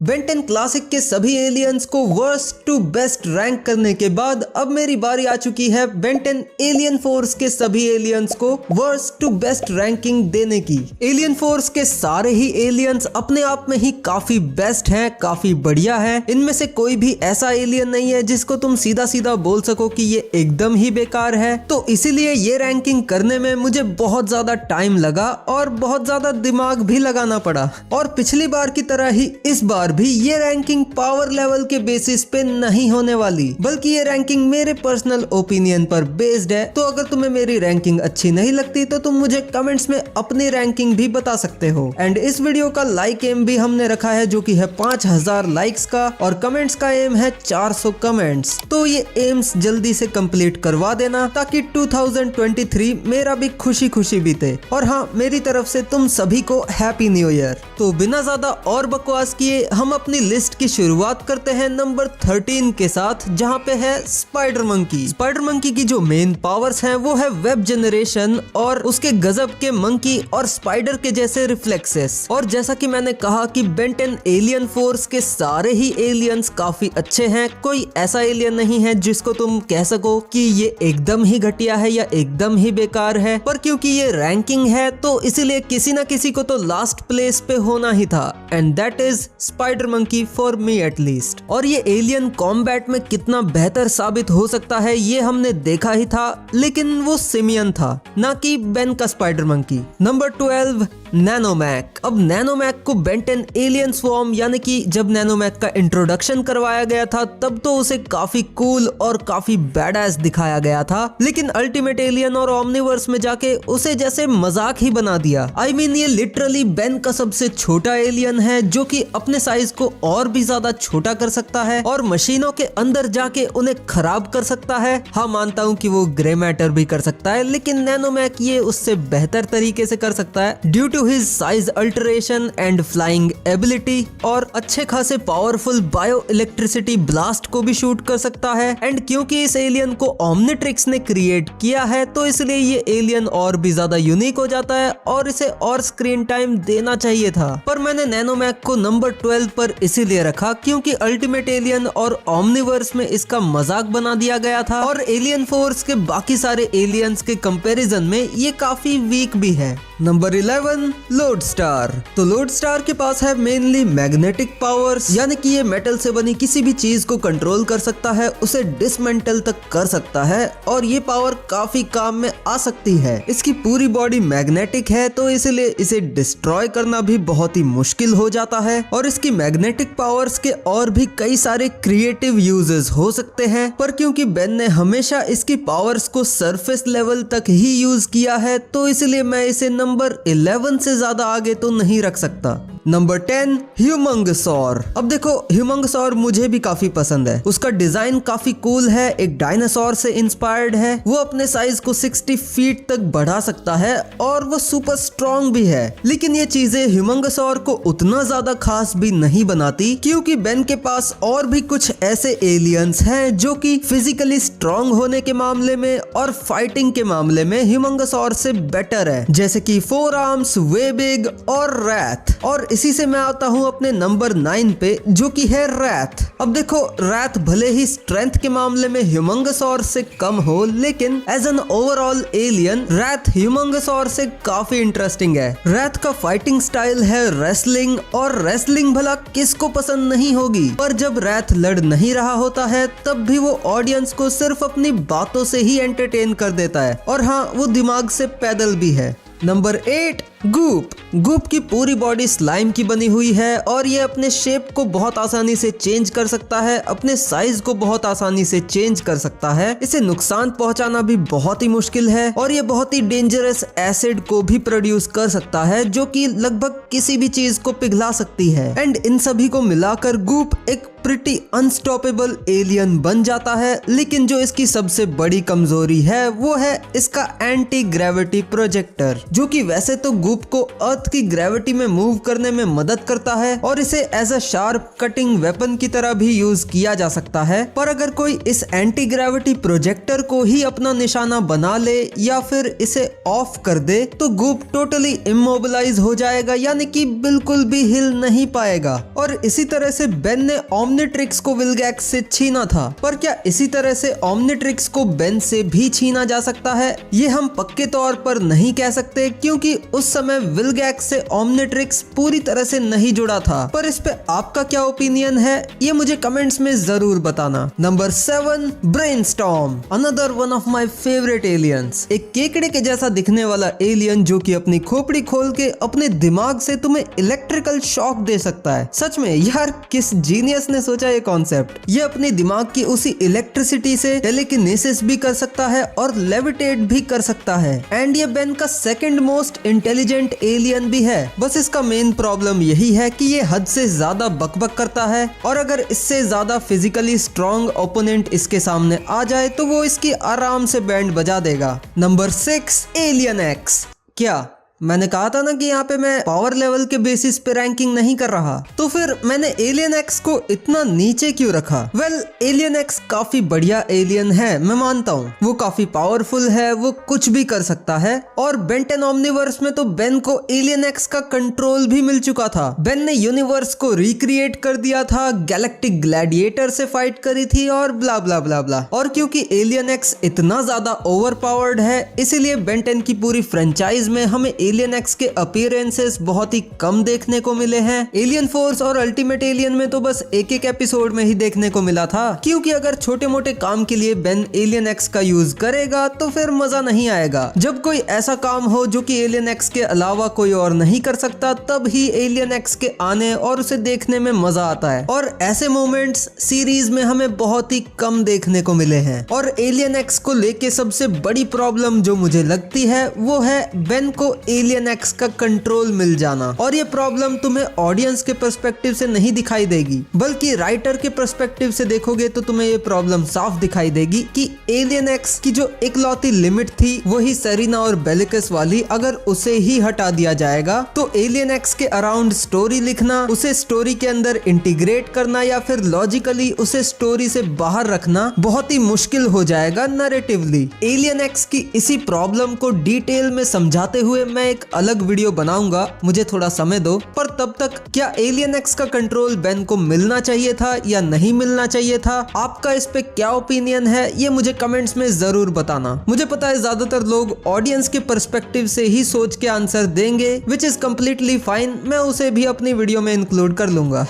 Ben 10 classic के सभी aliens को वर्स्ट टू बेस्ट रैंक करने के बाद अब मेरी बारी आ चुकी है बेन 10 एलियन फोर्स के सभी एलियंस को वर्स्ट टू बेस्ट रैंकिंग देने की। एलियन फोर्स के सारे ही एलियंस अपने आप में ही काफी बेस्ट हैं, काफी बढ़िया हैं। इनमें से कोई भी ऐसा एलियन नहीं है जिसको तुम सीधा सीधा बोल सको कि ये एकदम ही बेकार है। तो इसीलिए ये रैंकिंग करने में मुझे बहुत ज्यादा टाइम लगा और बहुत ज्यादा दिमाग भी लगाना पड़ा। और पिछली बार की तरह ही इस बार भी ये रैंकिंग पावर लेवल के बेसिस पे नहीं होने वाली, बल्कि ये रैंकिंग मेरे पर्सनल ओपिनियन पर बेस्ड है। तो अगर तुम्हें मेरी रैंकिंग अच्छी नहीं लगती तो तुम मुझे कमेंट्स में अपनी रैंकिंग भी बता सकते हो। एंड इस वीडियो का लाइक एम भी हमने रखा है जो कि है 5000 लाइक्स का, और कमेंट्स का एम है 400 कमेंट्स। तो ये एम्स जल्दी से कंप्लीट करवा देना ताकि 2023 मेरा भी खुशी खुशी बीते। और हाँ, मेरी तरफ से तुम सभी को हैप्पी न्यू ईयर। तो बिना ज्यादा और बकवास किए हम अपनी लिस्ट की शुरुआत करते हैं नंबर 13 के साथ, जहां पे है स्पाइडर मंकी। स्पाइडर मंकी की जो मेन पावर्स हैं वो है वेब जनरेशन और उसके गजब के मंकी और स्पाइडर के जैसे रिफ्लेक्सेस। और जैसा कि मैंने कहा कि बेन 10 एलियन फोर्स के सारे ही एलियंस काफी अच्छे हैं। कोई ऐसा एलियन नहीं है जिसको तुम कह सको कि ये एकदम ही घटिया है या एकदम ही बेकार है। पर क्योंकि ये रैंकिंग है तो इसीलिए किसी ना किसी को तो लास्ट प्लेस पे होना ही था, and that is spider monkey for me at least. और ये एलियन कॉम्बैट में कितना बेहतर साबित हो सकता है ये हमने देखा ही था, लेकिन वो सिमियन था, ना कि बेन का स्पाइडर मंकी। नंबर 12 नैनोमैक। अब नैनोमैक को बेन 10 एलियन स्वॉर्म यानी कि जब नैनोमैक का इंट्रोडक्शन करवाया गया था तब तो उसे काफी कूल और काफी बैडएस दिखाया गया था, लेकिन अल्टीमेट एलियन और ओमनीवर्स में जाके उसे जैसे मजाक ही बना दिया। आई मीन ये लिटरली बेन का सबसे छोटा एलियन है जो कि अपने साइज को और भी ज्यादा छोटा कर सकता है और मशीनों के अंदर जाके उन्हें खराब कर सकता है। हाँ, मानता हूँ कि वो ग्रे मैटर भी कर सकता है, लेकिन नैनोमैक ये उससे बेहतर तरीके से कर सकता है due to his size alteration and flying ability. और अच्छे खासे पावरफुल बायो इलेक्ट्रिसिटी ब्लास्ट को भी शूट कर सकता है। एंड क्योंकि इस एलियन को ओमनिट्रिक्स ने क्रिएट किया है तो इसलिए ये एलियन और भी ज्यादा यूनिक हो जाता है और इसे और स्क्रीन टाइम देना चाहिए था। पर मैंने नैनोमैक को नंबर 12 पर इसीलिए रखा क्योंकि अल्टीमेट एलियन और ओमनीवर्स में इसका मजाक बना दिया गया था और एलियन फोर्स के बाकी सारे एलियंस के कंपैरिजन में ये काफी वीक भी है। नंबर 11 लोडस्टार। तो लोडस्टार के पास है मेनली मैग्नेटिक पावर्स, यानी कि ये मेटल से बनी किसी भी चीज को कंट्रोल कर सकता है, उसे डिसमेंटल तक कर सकता है और ये पावर काफी काम में आ सकती है। इसकी पूरी बॉडी मैग्नेटिक है तो इसलिए इसे डिस्ट्रॉय करना भी बहुत ही मुश्किल हो जाता है। और इसकी मैग्नेटिक पावर्स के और भी कई सारे क्रिएटिव यूजेस हो सकते हैं, पर क्योंकि बेन ने हमेशा इसकी पावर्स को सरफेस लेवल तक ही यूज किया है तो इसलिए मैं इसे नंबर 11 से ज्यादा आगे तो नहीं रख सकता। नंबर 10 ह्यूमंगसॉर। अब देखो, ह्यूमंगसॉर मुझे भी काफी पसंद है। उसका डिजाइन काफी कूल है, एक डायनासोर से इंस्पायर्ड है। वो अपने साइज को 60 फीट तक बढ़ा सकता है और वो सुपर स्ट्रॉन्ग भी है। लेकिन ये चीजें ह्यूमंगसॉर को उतना ज्यादा खास भी नहीं बनाती क्योंकि बेन के पास और भी कुछ ऐसे एलियंस हैं जो कि फिजिकली स्ट्रॉन्ग होने के मामले में और फाइटिंग के मामले में ह्यूमंगसॉर से बेटर है, जैसे कि 4 आर्म्स, वेबिग और रैथ। और इसी से मैं आता हूँ अपने नंबर 9 पे जो कि है रैथ। अब देखो, रैथ भले ही स्ट्रेंथ के मामले में ह्यूमंगसॉर से कम हो, लेकिन as an overall alien Wraith Humungousaur से काफी इंटरेस्टिंग है। रैथ का फाइटिंग स्टाइल है रेसलिंग, और रेसलिंग भला किसको पसंद नहीं होगी। पर जब रैथ लड़ नहीं रहा होता है तब भी वो ऑडियंस को सिर्फ अपनी बातों से ही एंटरटेन कर देता है, और हाँ, वो दिमाग से पैदल भी है। Number 8 Goop. गूप की पूरी बॉडी स्लाइम की बनी हुई है और ये अपने शेप को बहुत आसानी से चेंज कर सकता है, अपने साइज को बहुत आसानी से चेंज कर सकता है। इसे नुकसान पहुंचाना भी बहुत ही मुश्किल है और ये बहुत ही डेंजरस एसिड को भी प्रोड्यूस कर सकता है जो कि लगभग किसी भी चीज को पिघला सकती है। एंड इन सभी को मिलाकर गूप एक प्रिटी अनस्टॉपेबल एलियन बन जाता है, लेकिन जो इसकी सबसे बड़ी कमजोरी है वो है इसका एंटी ग्रेविटी प्रोजेक्टर, जो कि वैसे तो गूप को अर्थ की ग्रेविटी में मूव करने में मदद करता है और इसे as a sharp cutting weapon की तरह भी यूज किया जा सकता है। पर अगर कोई इस एंटी ग्रेविटी प्रोजेक्टर को ही अपना निशाना बना ले या फिर इसे ऑफ कर दे तो गूप टोटली इमोबिलाइज हो जाएगा, यानी कि बिल्कुल भी हिल नहीं पाएगा। और इसी तरह से बेन ने ओमनिट्रिक्स को विल्गैक्स से छीना था, पर क्या इसी तरह से ओमनिट्रिक्स को बेन से भी छीना जा सकता है? ये हम पक्के तौर पर नहीं कह सकते, क्योंकि उस समय विल्गैक्स से ओमनिट्रिक्स पूरी तरह से नहीं जुड़ा था। पर इस पे आपका क्या ओपिनियन है, ये मुझे कमेंट्स में जरूर बताना। Number 7, brainstorm, another one of my favourite aliens. एक केकड़े के जैसा दिखने वाला एलियन जो कि अपनी खोपड़ी खोल के अपने दिमाग से तुम्हें इलेक्ट्रिकल शॉक दे सकता है। सच में यार, किस जीनियस ने सोचा ये कॉन्सेप्ट। ये अपने दिमाग की उसी इलेक्ट्रिसिटी से टेलीकिनेसिस भी कर सकता है और लेविटेट भी कर सकता है। एंड ये बेन का सेकंड मोस्ट इंटेलिजेंट एलियन भी है। बस इसका मेन प्रॉब्लम यही है कि ये हद से ज्यादा बकबक करता है, और अगर इससे ज्यादा फिजिकली स्ट्रॉन्ग ओपोनेंट इसके सामने आ जाए तो वो इसकी आराम से बैंड बजा देगा। Number 6, alien x. क्या मैंने कहा था ना कि यहाँ पे मैं पावर लेवल के बेसिस पे रैंकिंग नहीं कर रहा, तो फिर मैंने एलियन एक्स को इतना नीचे क्यों रखा? वेल, एलियन एक्स काफी बढ़िया एलियन है, मैं मानता हूँ। वो काफी पावरफुल है, वो कुछ भी कर सकता है। और बेंटेन ओमनिवर्स में तो बेन को एलियन एक्स का कंट्रोल भी मिल चुका था। बेन ने यूनिवर्स को रिक्रिएट कर दिया था, गैलेक्टिक ग्लैडिएटर से फाइट करी थी और ब्ला ब्ला ब्ला ब्ला। और क्योंकि एलियन एक्स इतना ज्यादा ओवर पावर्ड है, इसीलिए बेंटेन की पूरी फ्रेंचाइज में हमें एलियन एक्स के अपीयरेंसेस बहुत ही कम देखने को मिले हैं। एलियन फोर्स और अल्टीमेट एलियन में तो बस एक एक एपिसोड में ही देखने को मिला था, क्योंकि अगर छोटे मोटे काम के लिए बेन एलियन एक्स का यूज करेगा तो फिर मजा नहीं आएगा। जब कोई ऐसा काम हो जो कि एलियन एक्स के अलावा कोई और नहीं कर सकता, तब ही एलियन एक्स के आने और उसे देखने में मजा आता है। और ऐसे मोमेंट्स सीरीज में हमें बहुत ही कम देखने को मिले हैं। और एलियन एक्स को लेके सबसे बड़ी प्रॉब्लम जो मुझे लगती है वो है बेन को एलियन एक्स का कंट्रोल मिल जाना। और ये प्रॉब्लम तुम्हें ऑडियंस के पर्सपेक्टिव से नहीं दिखाई देगी, बल्कि राइटर के पर्सपेक्टिव से देखोगे तो तुम्हें ये प्रॉब्लम साफ दिखाई देगी कि एलियन एक्स की जो इकलौती लिमिट थी वही सेरिना और बेलिकस वाली, अगर उसे ही हटा दिया जाएगा तो एलियन एक्स के अराउंड स्टोरी लिखना, उसे स्टोरी के अंदर इंटीग्रेट करना या फिर लॉजिकली उसे स्टोरी से बाहर रखना बहुत ही मुश्किल हो जाएगा नरेटिवली। एलियन एक्स की इसी प्रॉब्लम को डिटेल में समझाते हुए मैं एक अलग वीडियो बनाऊंगा, मुझे थोड़ा समय दो। पर तब तक क्या एलियन एक्स का कंट्रोल बेन को मिलना चाहिए था या नहीं मिलना चाहिए था? आपका इस पे क्या ओपिनियन है, ये मुझे कमेंट्स में जरूर बताना। मुझे पता है ज्यादातर लोग ऑडियंस के पर्सपेक्टिव से ही सोच के आंसर देंगे, विच इज कम्प्लीटली फाइन। मैं उसे भी अपनी वीडियो में इंक्लूड कर लूंगा।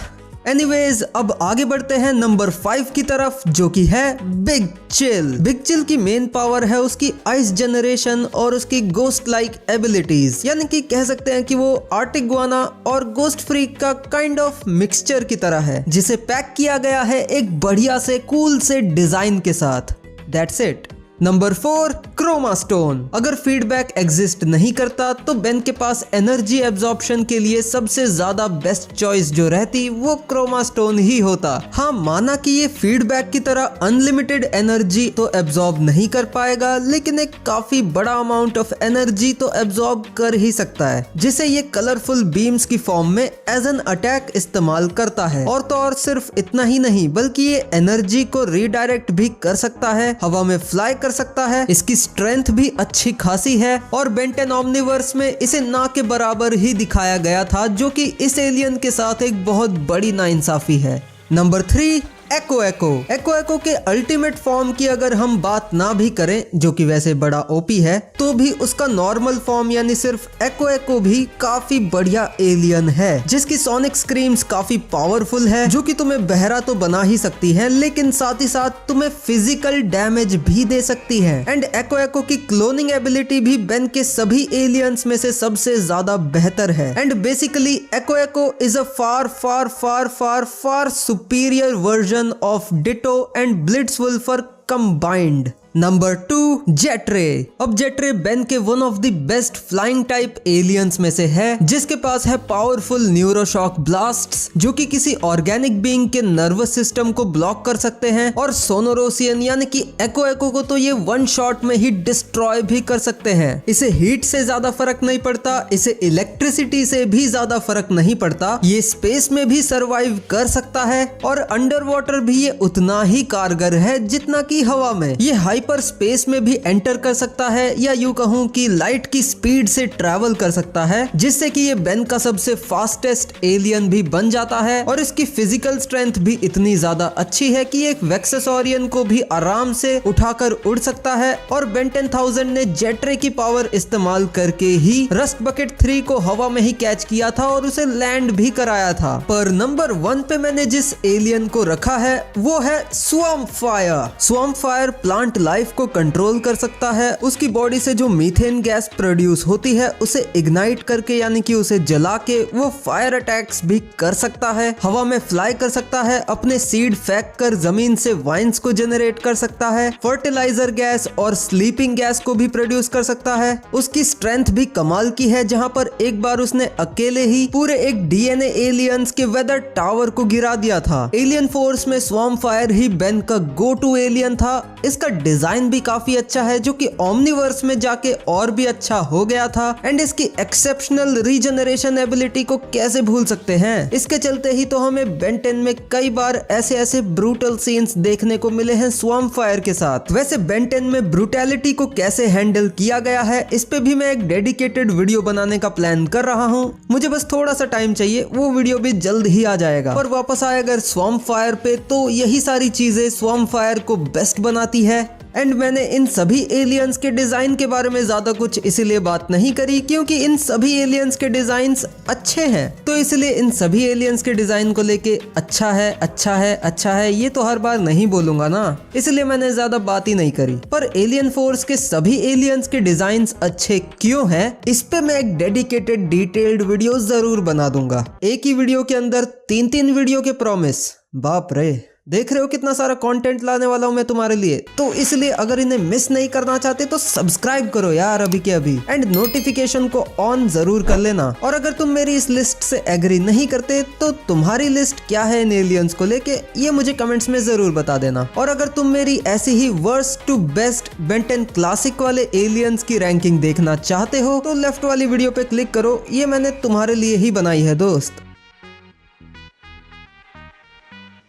एनीवेज, अब आगे बढ़ते हैं नंबर 5 की तरफ, जो कि है बिग चिल। बिग चिल की मेन पावर है उसकी आइस जनरेशन और उसकी गोस्ट लाइक एबिलिटीज, यानी कि कह सकते हैं कि वो आर्टिक गुआना और गोस्ट फ्रीक का काइंड ऑफ मिक्सचर की तरह है, जिसे पैक किया गया है एक बढ़िया से कूल से डिजाइन के साथ। That's it. Number 4, chroma stone. अगर फीडबैक एग्जिस्ट नहीं करता तो बेन के पास एनर्जी एब्जॉर्प्शन के लिए सबसे ज्यादा बेस्ट चॉइस जो रहती वो क्रोमा स्टोन ही होता। हाँ, माना कि ये फीडबैक की तरह अनलिमिटेड एनर्जी तो एब्जॉर्ब नहीं कर पाएगा, लेकिन एक काफी बड़ा अमाउंट ऑफ एनर्जी तो एब्जॉर्ब कर ही सकता है, जिसे ये कलरफुल बीम्स की फॉर्म में एज एन अटैक इस्तेमाल करता है। और तो और सिर्फ इतना ही नहीं, बल्कि ये एनर्जी को रीडायरेक्ट भी कर सकता है, हवा में फ्लाई कर सकता है, इसकी स्ट्रेंथ भी अच्छी खासी है। और बेंटेन ओमनिवर्स में इसे ना के बराबर ही दिखाया गया था, जो कि इस एलियन के साथ एक बहुत बड़ी नाइंसाफी है। नंबर 3, एको एको के अल्टीमेट फॉर्म की अगर हम बात ना भी करें, जो कि वैसे बड़ा ओपी है, तो भी उसका नॉर्मल फॉर्म यानी सिर्फ एको भी काफी बढ़िया एलियन है, जिसकी सोनिक स्क्रीम्स काफी पावरफुल है, जो कि तुम्हें बहरा तो बना ही सकती है, लेकिन साथ ही साथ तुम्हें फिजिकल डैमेज भी दे सकती है। एंड एको की क्लोनिंग एबिलिटी भी बेन के सभी एलियंस में से सबसे ज्यादा बेहतर है। And basically echo is a far far far far far superior version of Ditto and Blitzwolfer combined। Number 2, जेट्रे। अब जेट्रे बेन के one of the best flying type aliens में से है, जिसके पास है पावरफुल न्यूरोशॉक ब्लास्ट्स जो कि किसी ऑर्गेनिक बीइंग के नर्वस सिस्टम को ब्लॉक कर सकते हैं, और सोनोरोसियन यानी कि एको को तो ये वन शॉट में ही डिस्ट्रॉय भी कर सकते हैं। इसे हीट से ज्यादा फर्क नहीं पड़ता, इसे इलेक्ट्रिसिटी से भी ज्यादा फर्क नहीं पड़ता, ये स्पेस में भी सरवाइव कर सकता है और अंडर वाटर भी ये उतना ही कारगर है जितना कि हवा में। ये हाइपर स्पेस में भी एंटर कर सकता है, या यूं कहूं कि लाइट की स्पीड से ट्रैवल कर सकता है, जिससे कि ये बेन का सबसे फास्टेस्ट एलियन भी बन जाता है। और इसकी फिजिकल स्ट्रेंथ भी इतनी ज्यादा अच्छी है कि एक वेक्सेसोरियन को भी आराम से उठाकर उड़ सकता है। और बेन 10,000 ने जेट्रे की पावर इस्तेमाल करके ही रस्ट बकेट 3 को हवा में ही कैच किया था और उसे लैंड भी कराया था। पर नंबर 1 पे मैंने जिस एलियन को रखा है वो है swarm fire. Swarm fire plant life को कंट्रोल कर सकता है। उसकी बॉडी से जो मीथेन गैस प्रोड्यूस होती है उसे इग्नाइट करके यानी कि उसे जला के वो फायर अटैक्स भी कर सकता है, हवा में फ्लाई कर सकता है, अपने सीड फेंक कर जमीन से वाइन्स को जनरेट कर सकता है, फर्टिलाइजर गैस और स्लीपिंग गैस को भी प्रोड्यूस कर सकता है। उसकी स्ट्रेंथ भी कमाल की है, जहां पर एक बार उसने अकेले ही पूरे एक डीएनए एलियंस के वेदर टावर को गिरा दिया था। एलियन फोर्स में स्वॉर्म फायर ही बेन का गो टू एलियन था। इसका डिजाइन भी काफी अच्छा है जो कि ओमनीवर्स में जाके और भी अच्छा हो गया था। एंड इसकी एक्सेप्शनल रीजनरेशन एबिलिटी को कैसे भूल सकते हैं। इसके चलते ही तो हमें बेन 10 में कई बार ऐसे ब्रूटल सीन्स देखने को मिले हैं स्वॉर्म फायर के साथ। वैसे बेन 10 में ब्रूटैलिटी को कैसे हैंडल किया गया है इस पे भी मैं एक डेडिकेटेड वीडियो बनाने का प्लान कर रहा हूँ। मुझे बस थोड़ा सा टाइम चाहिए, वो वीडियो भी जल्द ही आ जाएगा। और वापस आए अगर स्वॉर्म फायर पे, तो यही सारी चीजें स्वॉर्म फायर को बेस्ट बनाती है। एंड मैंने इन सभी एलियंस के डिजाइन के बारे में ज्यादा कुछ इसीलिए बात नहीं करी क्योंकि इन सभी एलियंस के डिजाइन्स अच्छे हैं, तो इसलिए इन सभी एलियंस के डिजाइन को लेके अच्छा है ये तो हर बार नहीं बोलूंगा ना, इसलिए मैंने ज्यादा बात ही नहीं करी। पर एलियन फोर्स के सभी एलियंस के डिजाइन्स अच्छे क्यों हैं, इस पे मैं एक डेडिकेटेड डिटेल्ड वीडियो जरूर बना दूंगा। एक ही वीडियो के अंदर 3 वीडियो के प्रॉमिस, बाप रे। देख रहे हो कितना सारा कंटेंट लाने वाला हूं मैं तुम्हारे लिए, तो इसलिए अगर इन्हें मिस नहीं करना चाहते तो सब्सक्राइब करो यार अभी के अभी, एंड नोटिफिकेशन को ऑन जरूर कर लेना। और अगर तुम मेरी इस लिस्ट से एग्री नहीं करते तो तुम्हारी लिस्ट क्या है इन एलियंस को लेके, ये मुझे कमेंट्स में जरूर बता देना। और अगर तुम मेरी ऐसी ही worst to best Ben 10 classic वाले एलियंस की रैंकिंग देखना चाहते हो तो लेफ्ट वाली वीडियो पे क्लिक करो, ये मैंने तुम्हारे लिए ही बनाई है दोस्त।